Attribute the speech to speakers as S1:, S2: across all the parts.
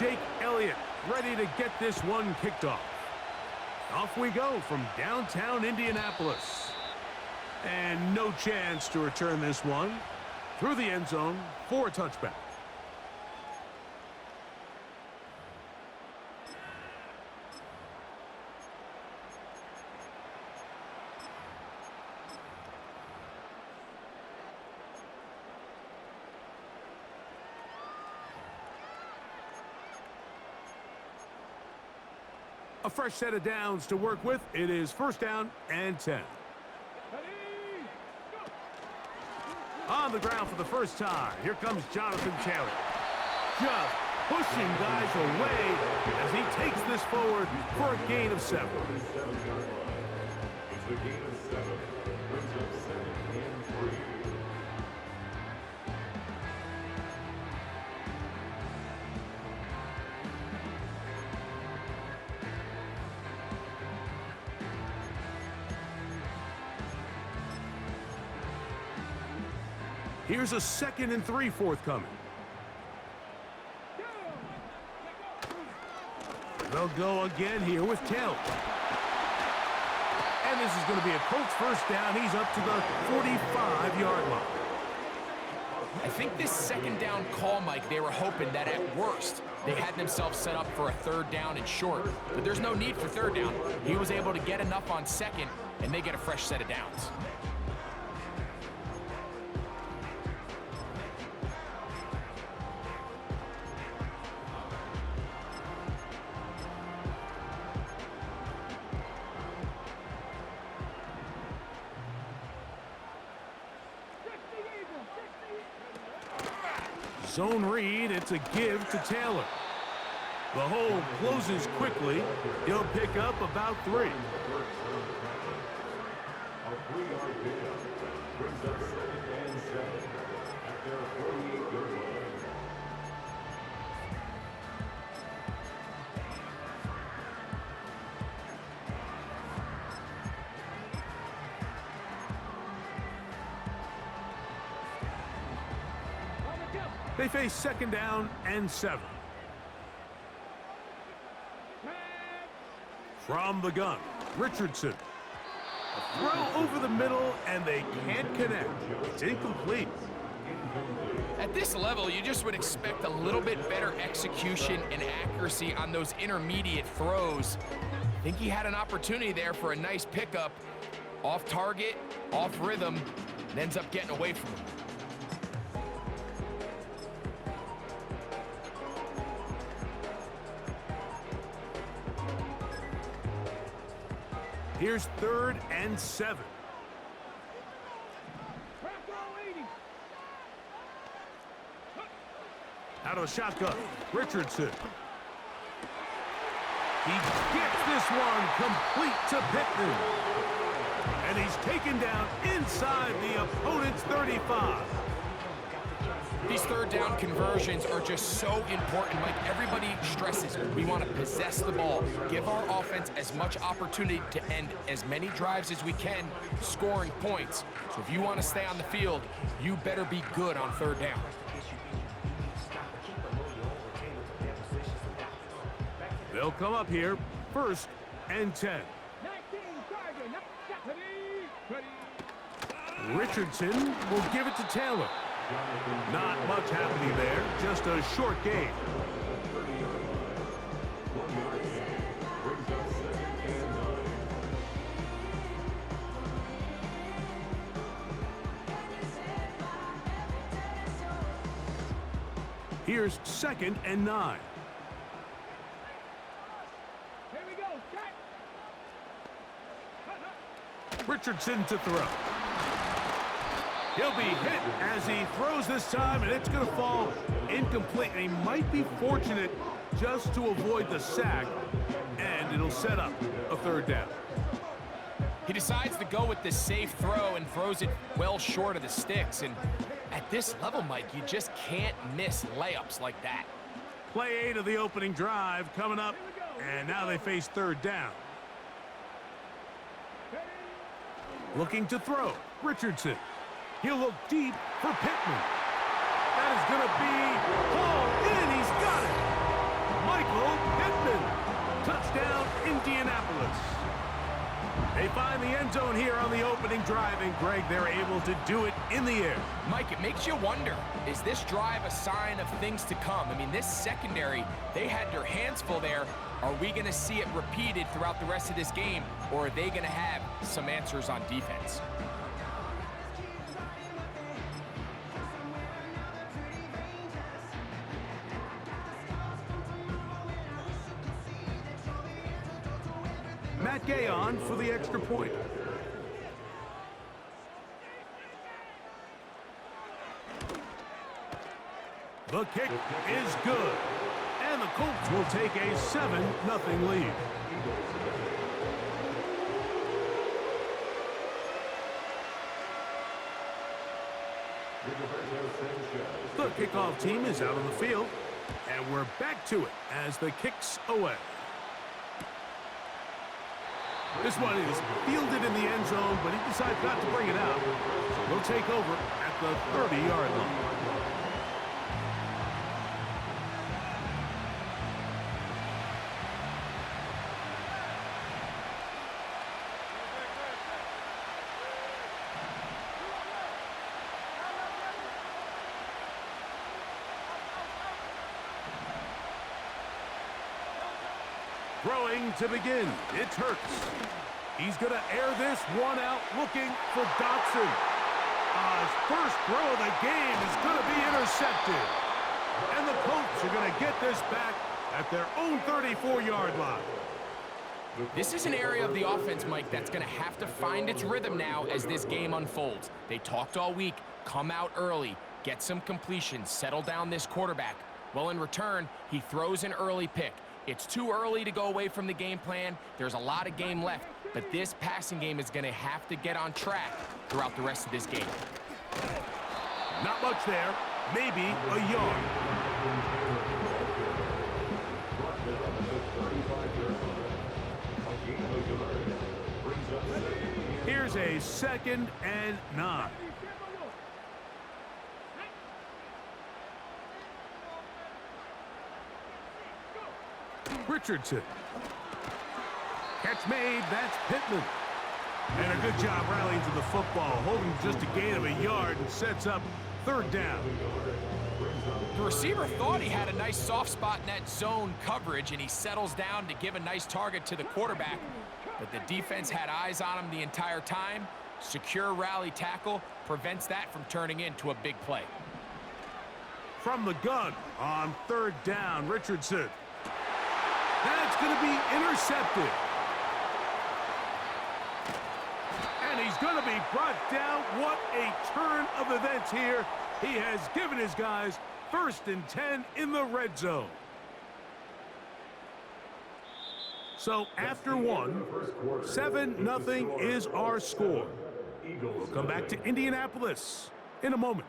S1: Jake Elliott, ready to get this one kicked off. Off we go from downtown Indianapolis. And no chance to return this one through the end zone for a touchback. A fresh set of downs to work with. It is first down and 10. On the ground for the first time. Here comes Jonathan Taylor. Just pushing guys away as he takes this forward for a gain of 7.
S2: It's a gain of 7. Brings up 2nd and 3.
S1: Here's a 2nd and 3 forthcoming. They'll go again here with Taylor. And this is going to be a Colts first down. He's up to the 45-yard line.
S3: I think this 2nd down call, Mike, they were hoping that at worst they had themselves set up for a 3rd down and short. But there's no need for 3rd down. He was able to get enough on 2nd, and they get a fresh set of downs.
S1: Zone read, it's a give to Taylor. The hole closes quickly. He'll pick up about 3.
S2: A 3-yard pickup. Brings up 2nd and 7. At their 48-yard line.
S1: They face 2nd down and 7. From the gun, Richardson. A throw over the middle, and they can't connect. It's incomplete.
S3: At this level, you just would expect a little bit better execution and accuracy on those intermediate throws. I think he had an opportunity there for a nice pickup. Off target, off rhythm, and ends up getting away from him.
S1: Here's 3rd and 7. Out of the shotgun, Richardson. He gets this one complete to Pittman. And he's taken down inside the opponent's 35.
S3: These 3rd down conversions are just so important. Like everybody stresses, we want to possess the ball, give our offense as much opportunity to end as many drives as we can, scoring points. So if you want to stay on the field, you better be good on 3rd down.
S1: They'll come up here, 1st and 10. Richardson will give it to Taylor. Not much happening there, just a short gain. Here's 2nd and 9.
S4: Here we go,
S1: Richardson to throw. He'll be hit as he throws this time, and it's going to fall incomplete. And he might be fortunate just to avoid the sack, and it'll set up a 3rd down.
S3: He decides to go with this safe throw and throws it well short of the sticks. And at this level, Mike, you just can't miss layups like that.
S1: Play 8 of the opening drive coming up, and now they face 3rd down. Looking to throw, Richardson. He'll look deep for Pittman. That is going to be hauled in. He's got it. opening drive, and Greg, they're able to do it in the air.
S3: Mike, it makes you wonder, is this drive a sign of things to come? I mean, this secondary, they had their hands full there. Are we going to see it repeated throughout the rest of this game, or are they going to have some answers on defense?
S1: Matt Gay on for the extra point. The kick is good. And the Colts will take a 7-0 lead. The kickoff team is out on the field. And we're back to it as the kick's away. This one is fielded in the end zone, but he decides not to bring it out. So they'll take over at the 30-yard line. Throwing to begin, it's Hurts. He's going to air this one out, looking for Dotson. His first throw of the game is going to be intercepted. And the Colts are going to get this back at their own 34-yard line.
S3: This is an area of the offense, Mike, that's going to have to find its rhythm now as this game unfolds. They talked all week, come out early, get some completions, settle down this quarterback. Well, in return, he throws an early pick. It's too early to go away from the game plan. There's a lot of game left, but this passing game is going to have to get on track throughout the rest of this game.
S1: Not much there, maybe a yard. Here's a 2nd and 9. Richardson. Catch made, that's Pittman. And a good job rallying to the football, holding just a gain of a yard and sets up 3rd down.
S3: The receiver thought he had a nice soft spot in that zone coverage, and he settles down to give a nice target to the quarterback. But the defense had eyes on him the entire time. Secure rally tackle prevents that from turning into a big play.
S1: From the gun on 3rd down, Richardson. That's going to be intercepted. And he's going to be brought down. What a turn of events here. He has given his guys 1st and 10 in the red zone. So after one, 7-0 is our score. We'll come back to Indianapolis in a moment.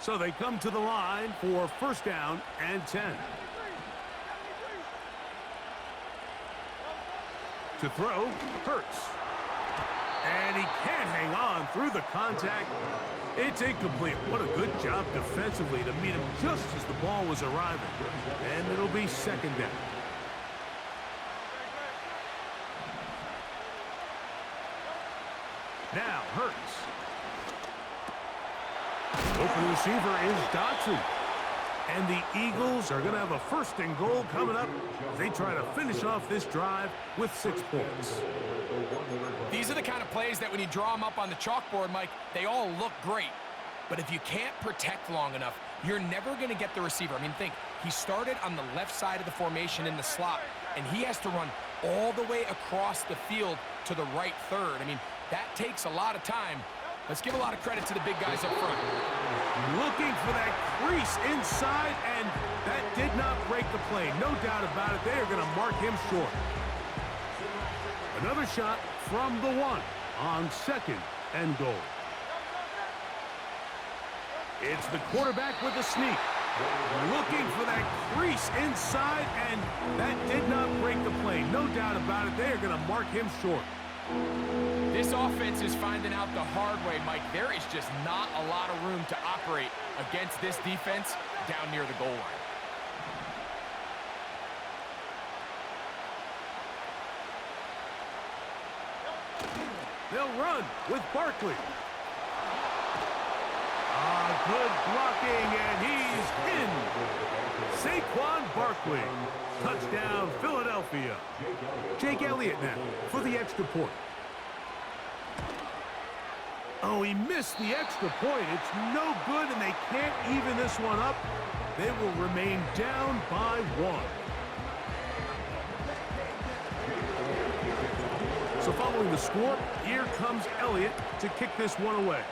S1: So they come to the line for 1st down and 10. To throw, Hurts. And he can't hang on through the contact. It's incomplete. What a good job defensively to meet him just as the ball was arriving. And it'll be 2nd down. Now, Hurts. Open receiver is Dotson. And the Eagles are going to have a 1st and goal coming up as they try to finish off this drive with 6 points.
S3: These are the kind of plays that when you draw them up on the chalkboard, Mike, they all look great. But if you can't protect long enough, you're never going to get the receiver. I mean, think, he started on the left side of the formation in the slot, and he has to run all the way across the field to the right third. I mean, that takes a lot of time. Let's give a lot of credit to the big guys up front.
S1: Looking for that crease inside, and that did not break the play. No doubt about it. They are going to mark him short. Another shot from the 1 on 2nd and goal. It's the quarterback with a sneak. Looking for that crease inside, and that did not break the play. No doubt about it. They are going to mark him short.
S3: This offense is finding out the hard way, Mike. There is just not a lot of room to operate against this defense. down near the goal line.
S1: They'll run with Barkley. Good blocking, and he's in. Saquon Barkley. Touchdown, Philadelphia. Jake Elliott now for the extra point. Oh, he missed the extra point. It's no good, and they can't even this one up. They will remain down by 1. So following the score, here comes Elliott to kick this one away.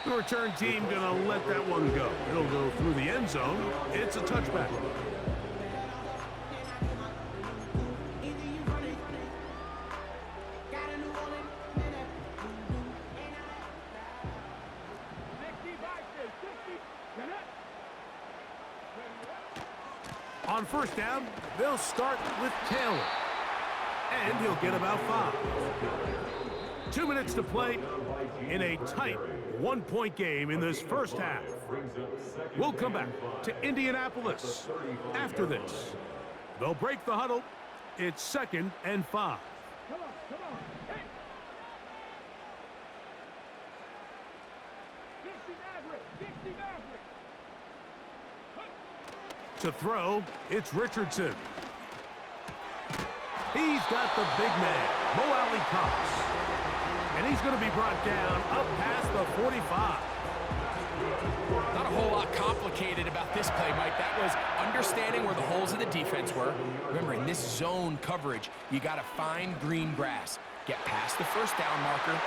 S1: The return team gonna let that one go. It'll go through the end zone. It's a touchback. On first down, they'll start with Taylor. And he'll get about 5. 2 minutes to play in a tight one-point game in this first half. We'll come back to Indianapolis after this. They'll break the huddle. It's 2nd and 5.
S4: Come on, come on. Hey! 60 Maverick, 60 Maverick.
S1: To throw, it's Richardson. He's got the big man, Mo Alley Cox. And he's going to be brought down up past the 45.
S3: Not a whole lot complicated about this play, Mike. That was understanding where the holes of the defense were. Remember, in this zone coverage, you got to find green grass. Get past the first down marker,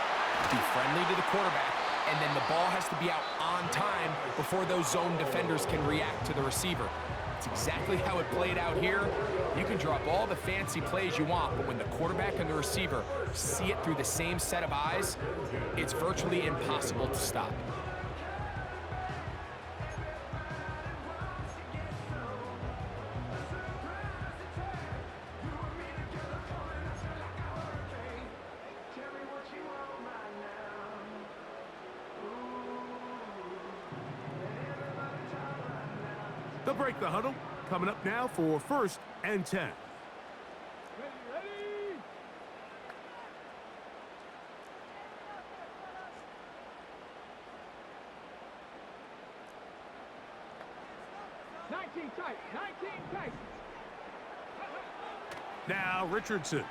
S3: be friendly to the quarterback, and then the ball has to be out on time before those zone defenders can react to the receiver. It's exactly how it played out here. You can draw up all the fancy plays you want, but when the quarterback and the receiver see it through the same set of eyes, it's virtually impossible to stop.
S1: They'll break the huddle. Coming up now for 1st and 10.
S4: Ready, ready! 19 tight, 19 tight.
S1: Now Richardson.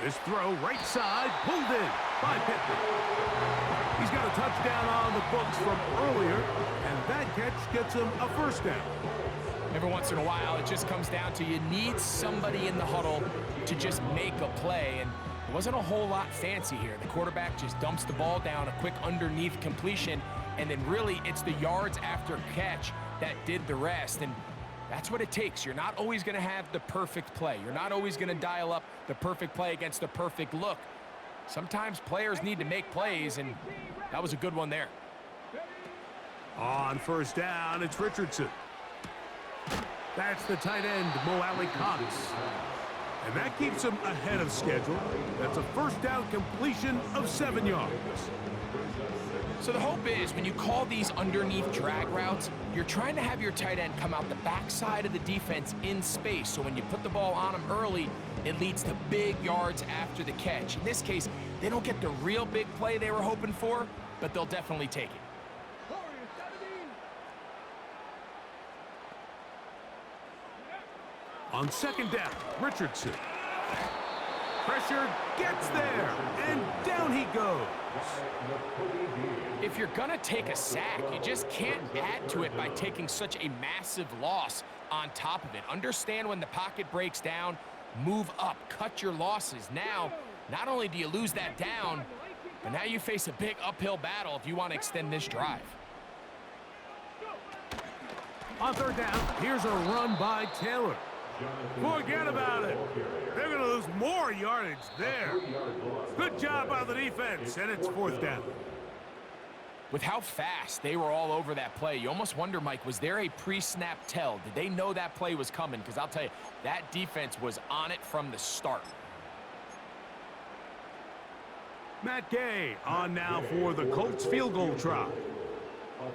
S1: This throw right side, pulled in by Pittman. He's got a touchdown on the books from earlier, and that catch gets him a 1st down.
S3: Every once in a while, it just comes down to you need somebody in the huddle to just make a play, and it wasn't a whole lot fancy here. The quarterback just dumps the ball down, a quick underneath completion, and then really it's the yards after catch that did the rest, and that's what it takes. You're not always going to have the perfect play. You're not always going to dial up the perfect play against the perfect look. Sometimes players need to make plays, and that was a good one there.
S1: On first down, it's Richardson. That's the tight end, Mo Alley Cox. And that keeps him ahead of schedule. That's a 1st down completion of 7 yards.
S3: So the hope is when you call these underneath drag routes, you're trying to have your tight end come out the backside of the defense in space. So when you put the ball on him early, it leads to big yards after the catch. In this case, they don't get the real big play they were hoping for, but they'll definitely take it.
S1: On 2nd down, Richardson. Pressure gets there, and down he goes.
S3: If you're gonna take a sack, you just can't add to it by taking such a massive loss on top of it. Understand when the pocket breaks down, move up, cut your losses. Now, not only do you lose that down, but now you face a big uphill battle if you want to extend this drive.
S1: On 3rd down, here's a run by Taylor. Forget about it. They're going to lose more yardage there. Good job by the defense, and it's 4th down.
S3: With how fast they were all over that play, you almost wonder, Mike, was there a pre-snap tell? Did they know that play was coming? Because I'll tell you, that defense was on it from the start.
S1: Matt Gay on now for the Colts field goal try.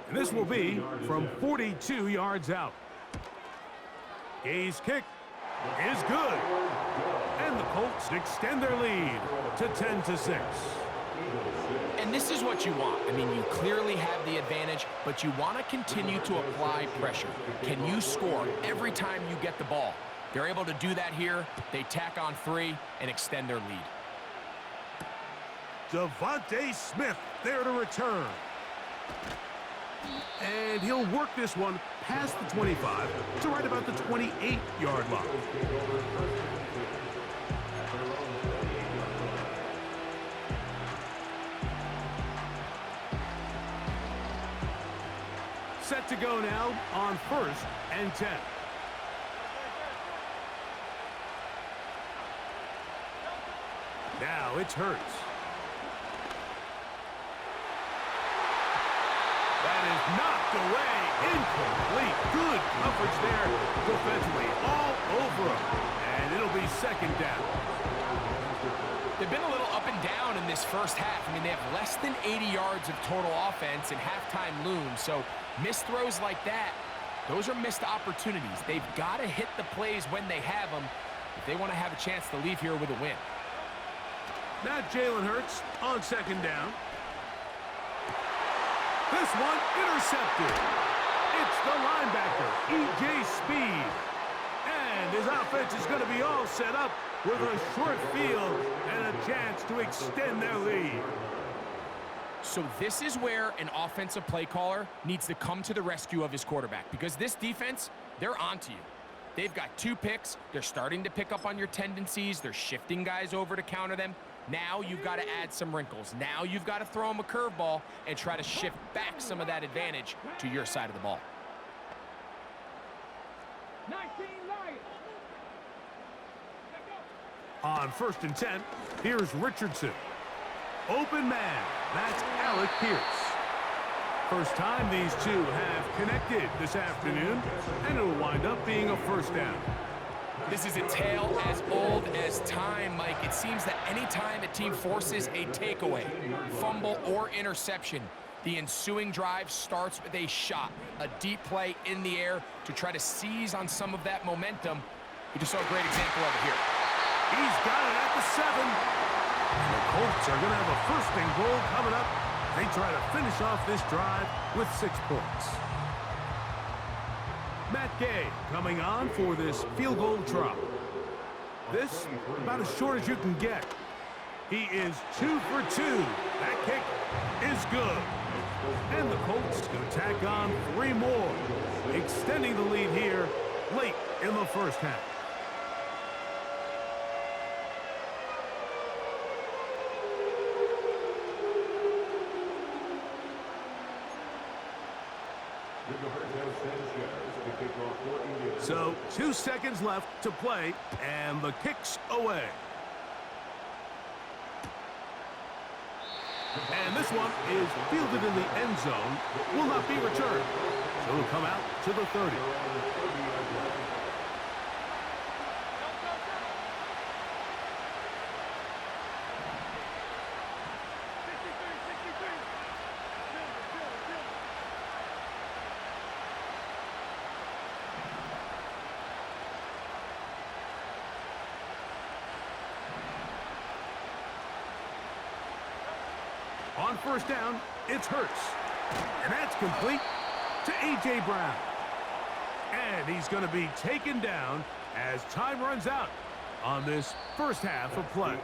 S1: And this will be from 42 yards out. Gay's kick is good. And the Colts extend their lead to 10-6.
S3: And this is what you want. I mean, you clearly have the advantage, but you want to continue to apply pressure. Can you score every time you get the ball? They're able to do that here. They tack on 3 and extend their lead.
S1: Devontae Smith there to return. And he'll work this one past the 25 to right about the 28-yard line. Set to go now on 1st and 10. Now it's Hurts. That is knocked away. Incomplete. Good coverage there defensively. All over him. And it'll be 2nd down.
S3: They've been a little up and down in this first half. I mean, they have less than 80 yards of total offense and halftime looms. So missed throws like that, those are missed opportunities. They've got to hit the plays when they have them if they want to have a chance to leave here with a win.
S1: Now Jalen Hurts on 2nd down. This one intercepted. It's the linebacker, E.J. Speed. And his offense is going to be all set up with a short field and a chance to extend their lead.
S3: So this is where an offensive play caller needs to come to the rescue of his quarterback, because this defense, they're onto you. They've got 2 picks. They're starting to pick up on your tendencies. They're shifting guys over to counter them. Now you've got to add some wrinkles. Now you've got to throw them a curveball and try to shift back some of that advantage to your side of the ball.
S4: 19 Lions.
S1: On 1st and 10, here's Richardson. Open man, that's Alec Pierce. First time these two have connected this afternoon, and it'll wind up being a 1st down.
S3: This is a tale as old as time, Mike. It seems that any time a team forces a takeaway, fumble, or interception, the ensuing drive starts with a shot, a deep play in the air to try to seize on some of that momentum. We just saw a great example of it here.
S1: He's got it at the 7. And the Colts are going to have a 1st and goal coming up. They try to finish off this drive with 6 points. Matt Gay coming on for this field goal try. This about as short as you can get. He is 2 for 2. That kick is good. And the Colts going to tack on 3 more, extending the lead here late in the first half. So 2 seconds left to play, and the kick's away. And this one is fielded in the end zone, will not be returned. So it'll come out to the 30. On 1st down, it's Hurts. And that's complete to A.J. Brown. And he's going to be taken down as time runs out on this first half of play.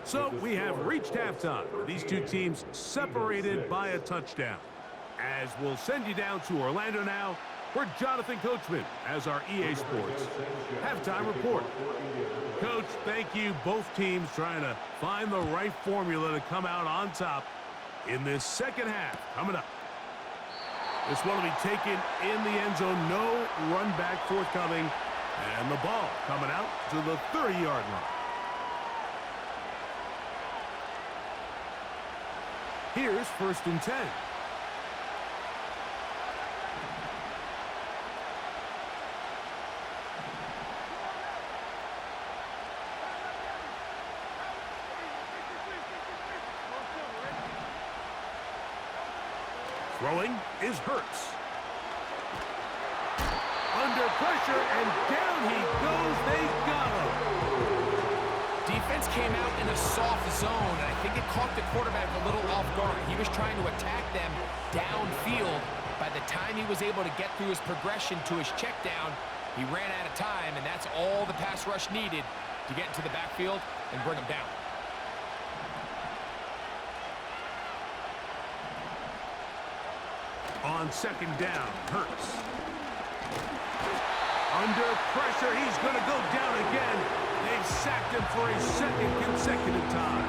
S1: So we have reached halftime. These two teams separated by a touchdown. As we'll send you down to Orlando now for Jonathan Coachman as our EA Sports halftime report. Coach, thank you. Both teams trying to find the right formula to come out on top in this second half coming up. This one will be taken in the end zone. No run back forthcoming. And the ball coming out to the 30-yard line. Here's 1st and 10. Throwing is Hurts. Under pressure, and down he goes. They got him.
S3: Defense came out in a soft zone, and I think it caught the quarterback a little off guard. He was trying to attack them downfield. By the time he was able to get through his progression to his check down, he ran out of time, and that's all the pass rush needed to get into the backfield and bring him down.
S1: On second down, Hurts. Under pressure, he's going to go down again. They've sacked him for a second consecutive time.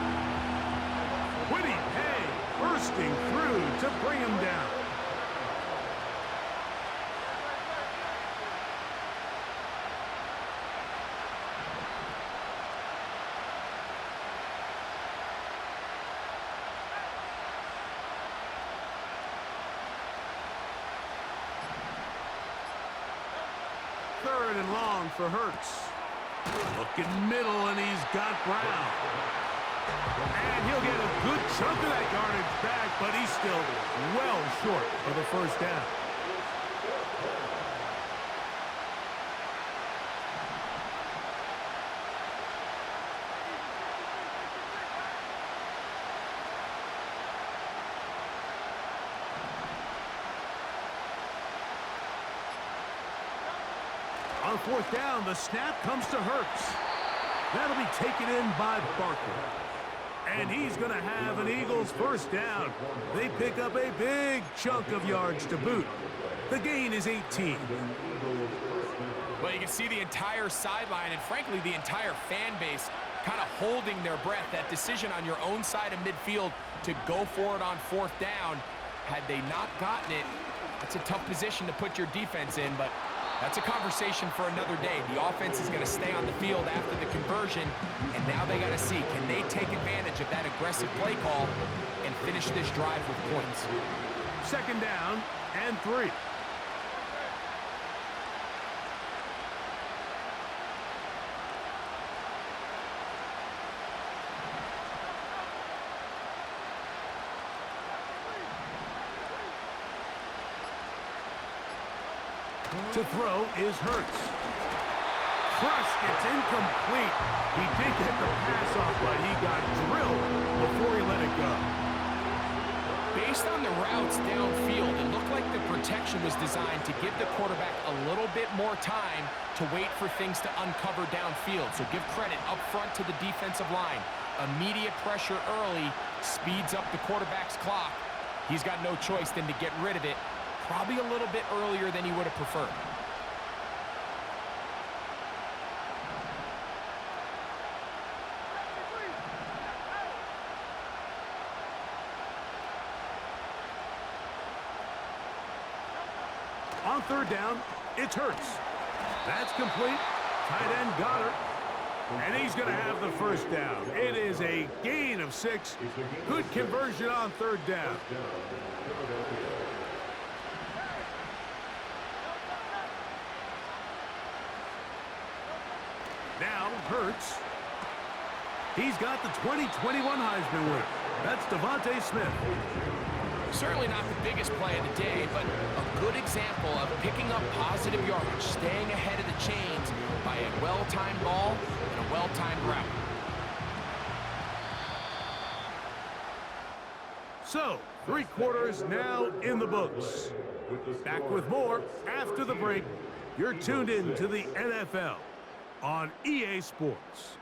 S1: Winnie Hay bursting through to bring him down. Third and long for Hurts. Looking middle, and he's got Brown. And he'll get a good chunk of that yardage back, but he's still well short of the first down. On fourth down, the snap comes to Hurts. That'll be taken in by Barker. And he's going to have an Eagles first down. They pick up a big chunk of yards to boot. The gain is 18.
S3: Well, you can see the entire sideline and, frankly, the entire fan base kind of holding their breath. That decision on your own side of midfield to go for it on fourth down, had they not gotten it, that's a tough position to put your defense in, but that's a conversation for another day. The offense is going to stay on the field after the conversion, and now they got to see, can they take advantage of that aggressive play call and finish this drive with points?
S1: Second down and 3. To throw is Hurts. Crushed, it's incomplete. He did get the pass off, but he got drilled before he let it go.
S3: Based on the routes downfield, it looked like the protection was designed to give the quarterback a little bit more time to wait for things to uncover downfield. So give credit up front to the defensive line. Immediate pressure early speeds up the quarterback's clock. He's got no choice than to get rid of it, probably a little bit earlier than he would have preferred.
S1: On third down, it's Hurts. That's complete. Tight end got her. And he's going to have the first down. It is a gain of 6. Good conversion on third down. Now, Hurts. He's got the 2021 Heisman winner. That's Devontae Smith.
S3: Certainly not the biggest play of the day, but a good example of picking up positive yardage, staying ahead of the chains by a well-timed ball and a well-timed route.
S1: So, 3 quarters now in the books. Back with more after the break. You're tuned in to the NFL on EA Sports.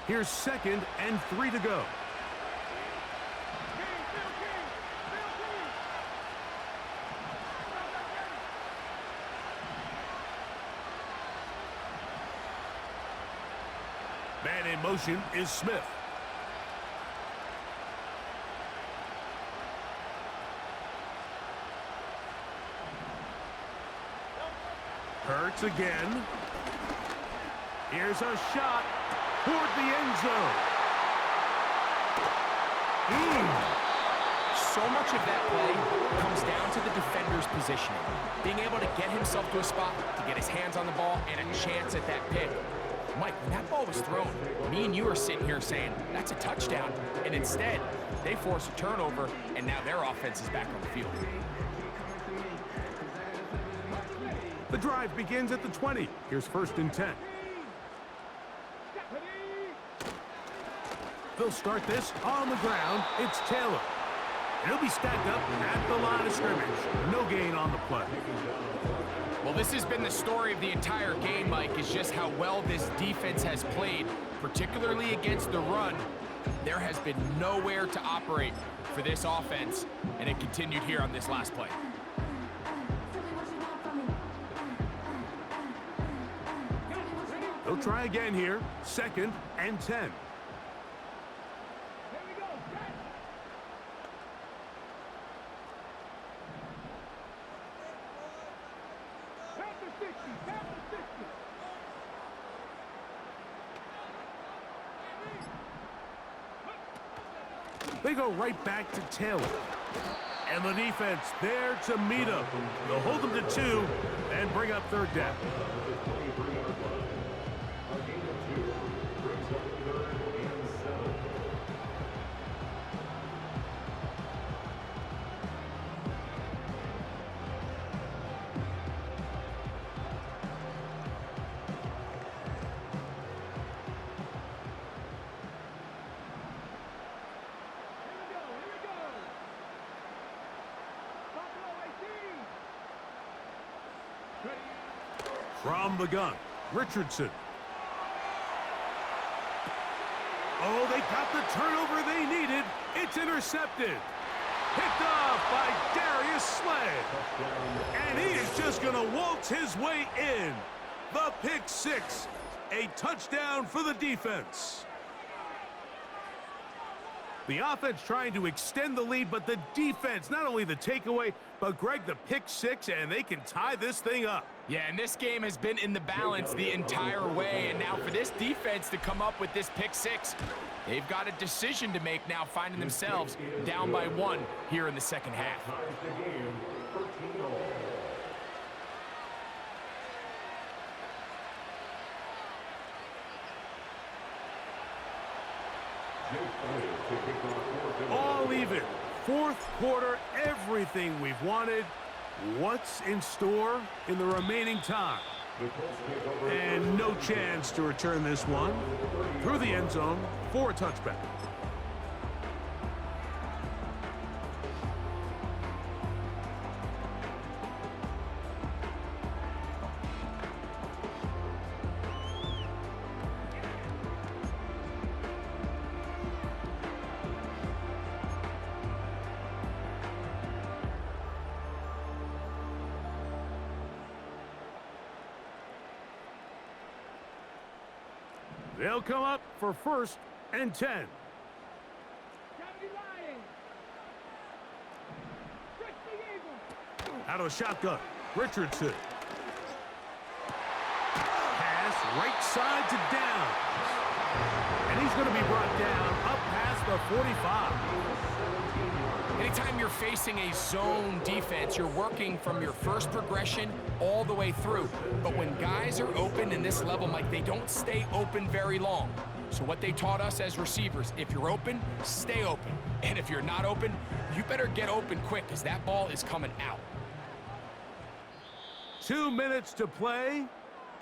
S1: Here's 2nd and 3 to go. Man in motion is Smith. Hurts again. Here's a shot toward the end zone.
S3: So much of that play comes down to the defender's positioning. Being able to get himself to a spot, to get his hands on the ball, and a chance at that pick. Mike, when that ball was thrown, me and you are sitting here saying, that's a touchdown. And instead, they force a turnover, and now their offense is back on the field.
S1: The drive begins at the 20. Here's 1st and 10. They'll start this on the ground. It's Taylor. And he'll be stacked up at the line of scrimmage. No gain on the play.
S3: Well, this has been the story of the entire game, Mike, is just how well this defense has played, particularly against the run. There has been nowhere to operate for this offense, and it continued here on this last play.
S1: They'll try again here. 2nd and 10. They go right back to Taylor. And the defense there to meet him. They'll hold them to 2 and bring up 3rd down. From the gun, Richardson. Oh, they got the turnover they needed. It's intercepted. Picked off by Darius Slay. And he is just going to waltz his way in. The pick 6. A touchdown for the defense. The offense trying to extend the lead, but the defense, not only the takeaway, but Greg, the pick 6, and they can tie this thing up.
S3: Yeah, and this game has been in the balance the entire way, and now for this defense to come up with this pick 6, they've got a decision to make now, finding themselves down by 1 here in the 2nd half.
S1: All even. 4th quarter, everything we've wanted. What's in store in the remaining time? And no chance to return this one through the end zone for a touchback. They'll come up for 1st and 10. Out of shotgun, Richardson. Pass right side to Downs. And he's going to be brought down up past the 45.
S3: Anytime you're facing a zone defense, you're working from your first progression all the way through. But when guys are open in this level, Mike, they don't stay open very long. So what they taught us as receivers, if you're open, stay open. And if you're not open, you better get open quick because that ball is coming out.
S1: 2 minutes to play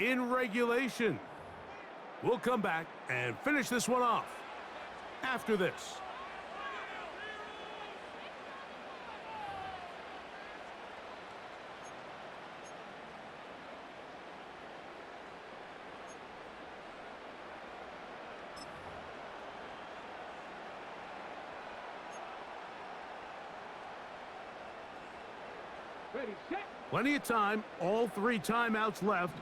S1: in regulation. We'll come back and finish this one off after this.
S4: Ready, set.
S1: Plenty of time, all 3 timeouts left.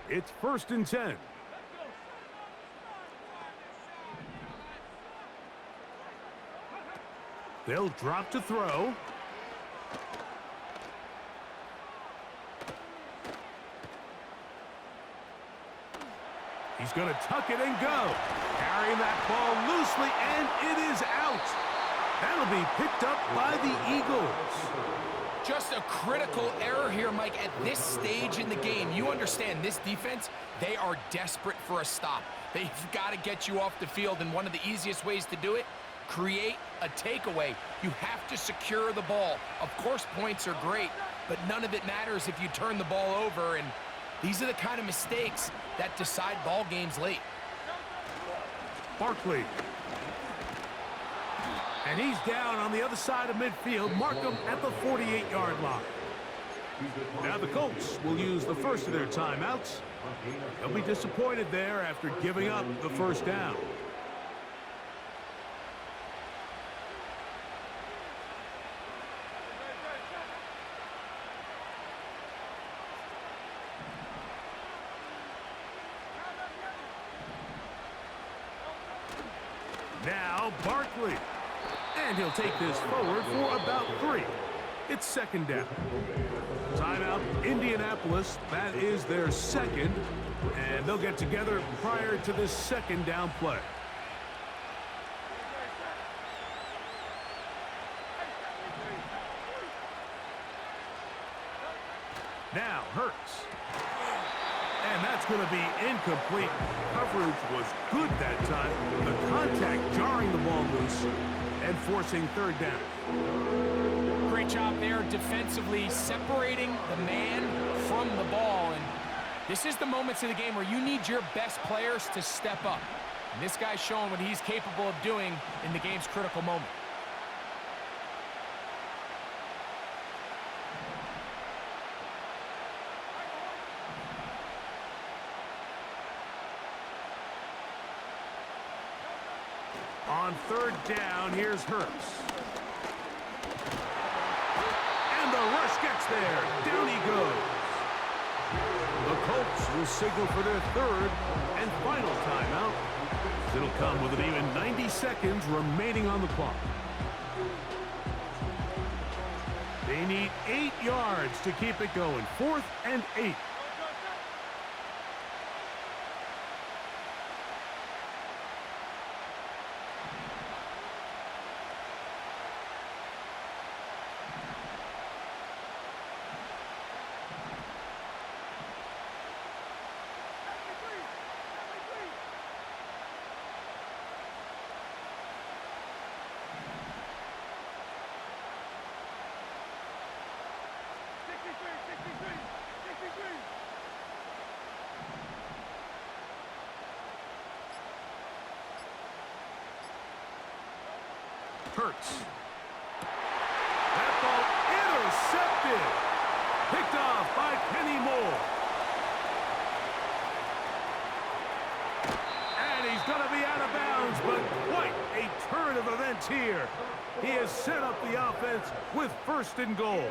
S1: It's 1st and 10. They'll drop to throw. He's going to tuck it and go. Carrying that ball loosely, and it is out. That'll be picked up by the Eagles.
S3: Just a critical error here, Mike, at this stage in the game. You understand this defense, they are desperate for a stop. They've got to get you off the field, and one of the easiest ways to do it, create a takeaway. You have to secure the ball. Of course, points are great, but none of it matters if you turn the ball over, and these are the kind of mistakes that decide ball games late.
S1: Barkley. And he's down on the other side of midfield. Mark him at the 48-yard line. Now the Colts will use the first of their timeouts. They'll be disappointed there after giving up the first down. Now Barkley. And he'll take this forward for about 3. It's second down. Timeout, Indianapolis. That is their second. And they'll get together prior to this second down play. Now Hurts. And that's going to be incomplete. Coverage was good that time. The contact jarring the ball loose and forcing third down.
S3: Great job there defensively, separating the man from the ball. And this is the moments of the game where you need your best players to step up. And this guy's showing what he's capable of doing in the game's critical moment.
S1: On third down, here's Hurts. And the rush gets there. Down he goes. The Colts will signal for their third and final timeout. It'll come with an even 90 seconds remaining on the clock. They need 8 yards to keep it going. 4th and 8. Hurts. That ball intercepted. Picked off by Kenny Moore. And he's going to be out of bounds, but quite a turn of events here. He has set up the offense with 1st and goal.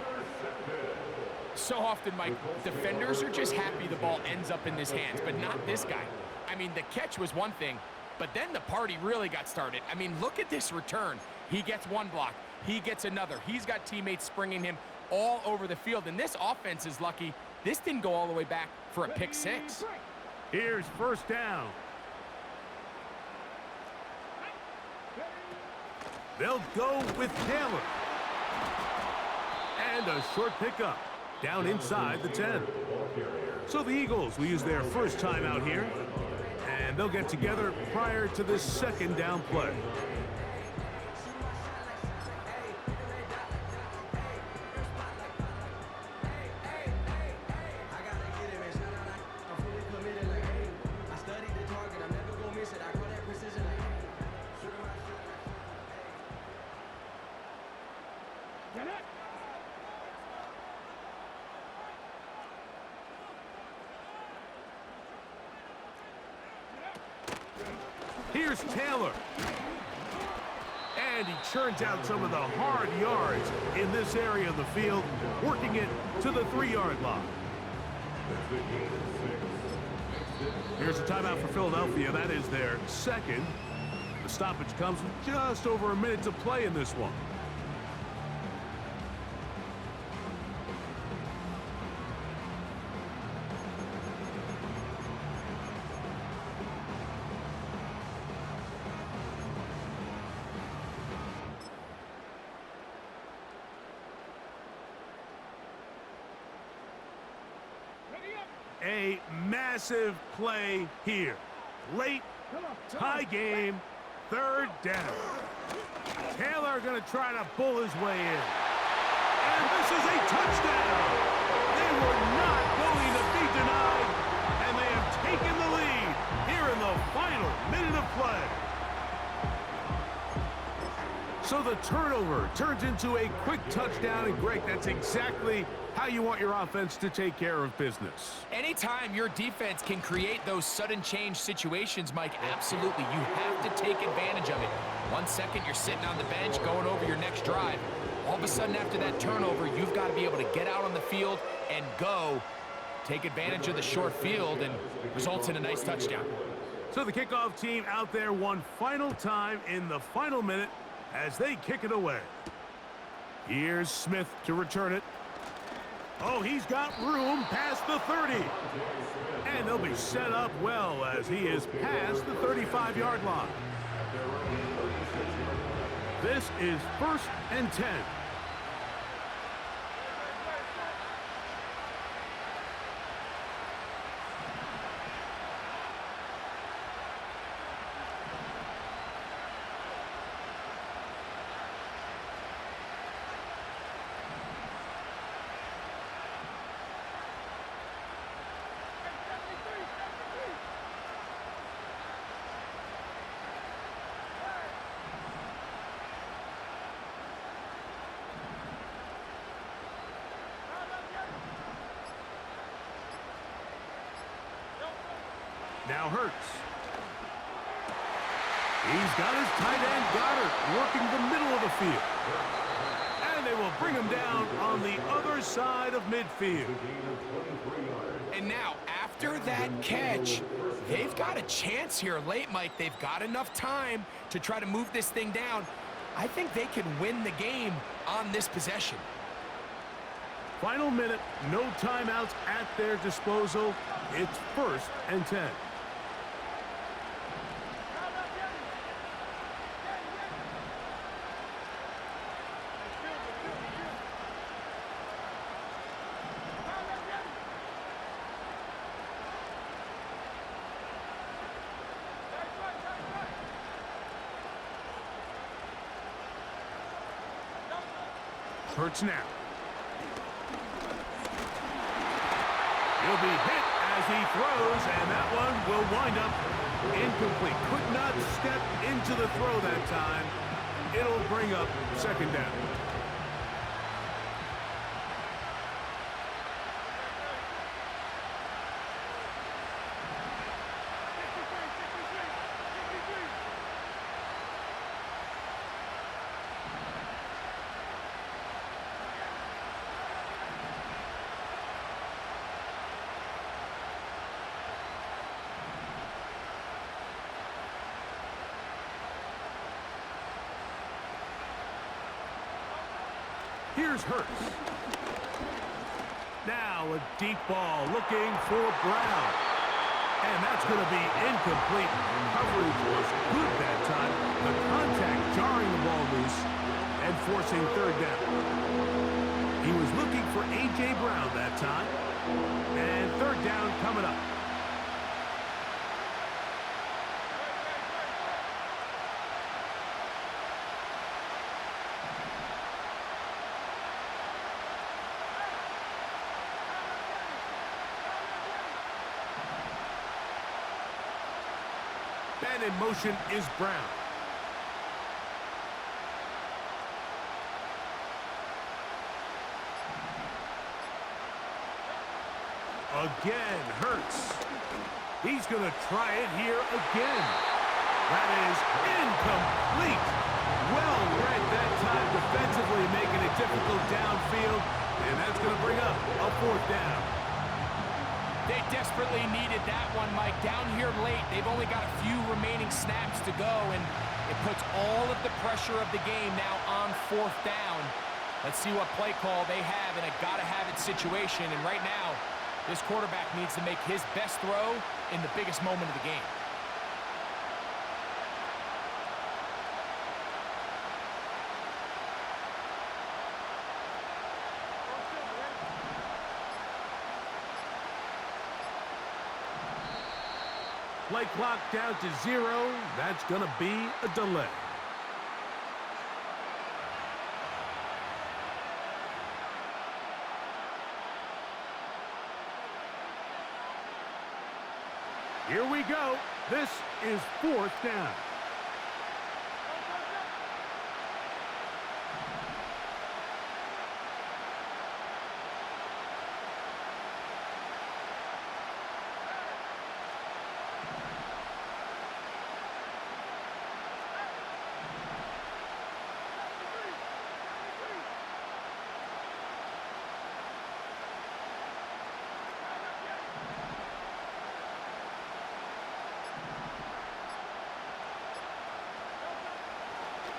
S3: So often, Mike, defenders are just happy the ball ends up in his hands, but not this guy. I mean, the catch was one thing, but then the party really got started. I mean, look at this return. He gets one block. He gets another. He's got teammates springing him all over the field, and this offense is lucky. This didn't go all the way back for a pick 6.
S1: Here's first down. They'll go with Taylor. And a short pickup down inside the 10. So the Eagles will use their first timeout here. And they'll get together prior to this second down play. Here's Taylor. And he churns out some of the hard yards in this area of the field, working it to the 3-yard line. Here's a timeout for Philadelphia. That is their second. The stoppage comes with just over a minute to play in this one. A massive play here. Late, tie game, third down. Taylor going to try to pull his way in. And this is a touchdown. They were not going to be denied, and they have taken the lead here in the final minute of play. So the turnover turns into a quick touchdown, and Greg, that's exactly how you want your offense to take care of business.
S3: Anytime your defense can create those sudden change situations, Mike, absolutely, you have to take advantage of it. 1 second, you're sitting on the bench going over your next drive. All of a sudden, after that turnover, you've got to be able to get out on the field and go. Take advantage of the short field, and results in a nice touchdown.
S1: So the kickoff team out there one final time in the final minute as they kick it away. Here's Smith to return it. Oh, he's got room past the 30. And they'll be set up well as he is past the 35-yard line. This is 1st and 10. Now Hurts. He's got his tight end Goddard working the middle of the field. And they will bring him down on the other side of midfield.
S3: And now, after that catch, they've got a chance here late, Mike. They've got enough time to try to move this thing down. I think they can win the game on this possession.
S1: Final minute, no timeouts at their disposal. It's 1st and 10. Hurts now. He'll be hit as he throws, and that one will wind up incomplete. Could not step into the throw that time. It'll bring up 2nd down. Here's Hurts. Now a deep ball looking for Brown. And that's going to be incomplete. Coverage was good that time. The contact jarring the ball loose and forcing 3rd down. He was looking for A.J. Brown that time. And 3rd down coming up. And in motion is Brown. Again, Hurts. He's going to try it here again. That is incomplete. Well read that time defensively, making it difficult downfield. And that's going to bring up a 4th down.
S3: They desperately needed that one, Mike. Down here late, they've only got a few remaining snaps to go, and it puts all of the pressure of the game now on 4th down. Let's see what play call they have in a gotta-have-it situation, and right now, this quarterback needs to make his best throw in the biggest moment of the game.
S1: Play clock down to 0. That's going to be a delay. Here we go. This is 4th down.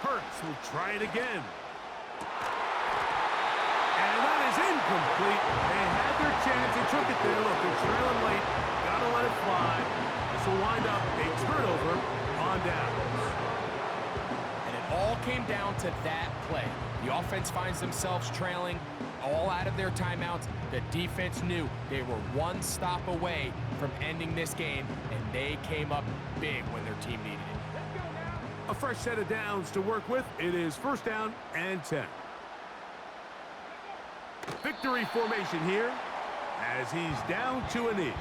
S1: Hurts will try it again. And that is incomplete. They had their chance. They took it there. Look, they're trailing late. Gotta let it fly. This will wind up a turnover on downs.
S3: And it all came down to that play. The offense finds themselves trailing all out of their timeouts. The defense knew they were one stop away from ending this game, and they came up big when their team needed it.
S1: A fresh set of downs to work with. It is 1st down and 10. Victory formation here as he's down to a knee.